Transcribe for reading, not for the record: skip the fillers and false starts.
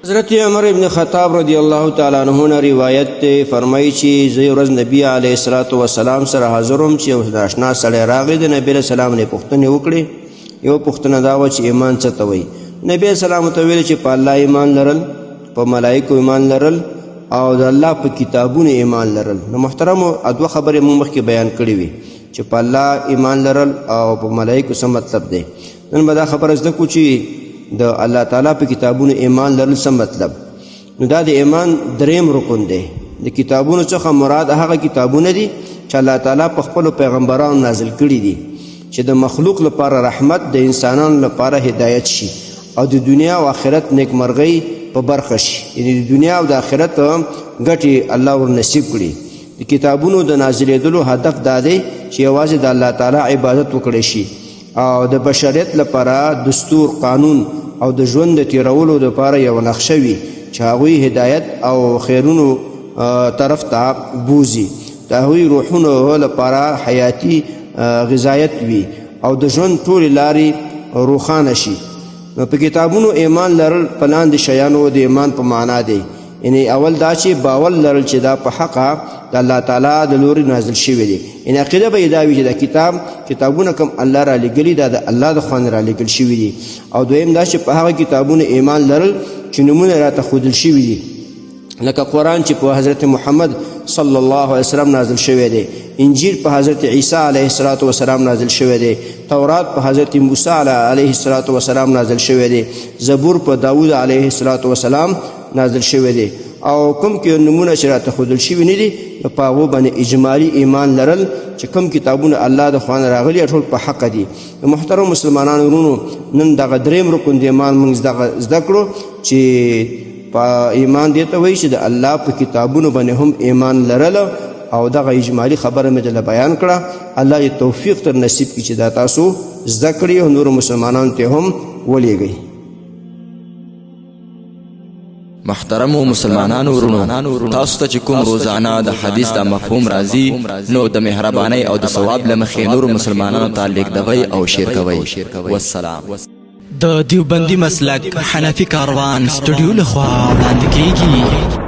حضرت عمر ابن خطاب رضی الله تعالی عنہ نه روایت ته فرمایي چې زه ورځ نبی علیه الصلاۃ والسلام سره حاضروم چې یو ناشنا سړی راغی د نبی رسول الله نه پوښتنه وکړي. یو پوښتنه دا و چې ایمان څه ته وایي. نبی سلام ته ویل چې په الله ایمان لرل، په ملائکو ایمان لرل او د الله په کتابونو ایمان لرل. نو محترمو ادوه خبرې موږ مخکې بیان کړې وي چې په الله ایمان لرل او په ملائکو څه مطلب دی. نن به دا خبره زده کړو چې د الله تعالی په کتابونو ایمان لرل څه مطلب. نو دا د ایمان دریم رکن دی. د کتابونو څخه مراد هغه کتابونه دي چې الله تعالی په خپلو پیغمبرانو نازل کړي دي چې د مخلوق لپاره رحمت، د انسانانو لپاره هدایت شي او د دنیا او آخرت نیکمرغۍ په برخه شي. یعنې د دنیا او د آخرت ګټې الله ور نصیب کړي. د کتابونو د نازلېدلو هدف دا دی چې یوازې د الله تعالی عبادت وکړی شي او د بشریت لپاره دستور، قانون او د ژوند د تیرولو لپاره یو نقشه وي چې هغوی هدایت او خیرونو طرف ته بوزي. د هغوی روحونو لپاره حیاتي غذایت وي او د ژوند ټولې لارې روښانه شي. نو په کتابونو ایمان لرل په لاندې شیانو د ایمان په معنا دی. یعنې اول دا چې باور لرل چې دا په حقه د الله تعالی د لوري نازل شوی دی. یعنې عقیده به یې دا وي چې دا کتابونه کوم الله را لېږلي دا د الله د خوا نه را لېږل شوي دي. او دویم دا چې په هغه کتابونو ایمان لرل چې نومونه راته ښودل شوي دي، لکه قرآن چې په حضرت محمد صلی الله علیه وسلم نازل شوی دی، انجیل په حضرت عیسی علیه السلام نازل شوی دی، تورات په حضرت موسی علیه السلام نازل شوی دی، زبور په داود علیه السلام نازل شوی دی. او کوم کې نمونه چې راته ښودل شوي نه دي نو په هغو باندې اجمالي ایمان لرل چې کوم کتابونه الله د خوا نه راغلي ټول په حقه دي. محترم مسلمانانو ورونو، نن دغه دریم رکن د ایمان موږ زده کړو چې په ایمان دې ته وایي چې د الله په کتابونو باندې هم ایمان لرل. او دغه اجمالي خبره مې دله بیان کړه. الله دې توفیق تر نصیب کړي چې دا تاسو زده کړي او نورو مسلمانانو ته هم ولېږئ. محترمو مسلمانانو ورونو، تاسو ته چې کوم روزانه د حدیث د مفهوم راځي نو د مهربانۍ او د ثواب له مخې نورو مسلمانانو ته لیږدوئ او شیر کوئ. والسلام. د دیوبندي مسلک حنفي کاروان سټوډیو لخوا وړاندې کیږي.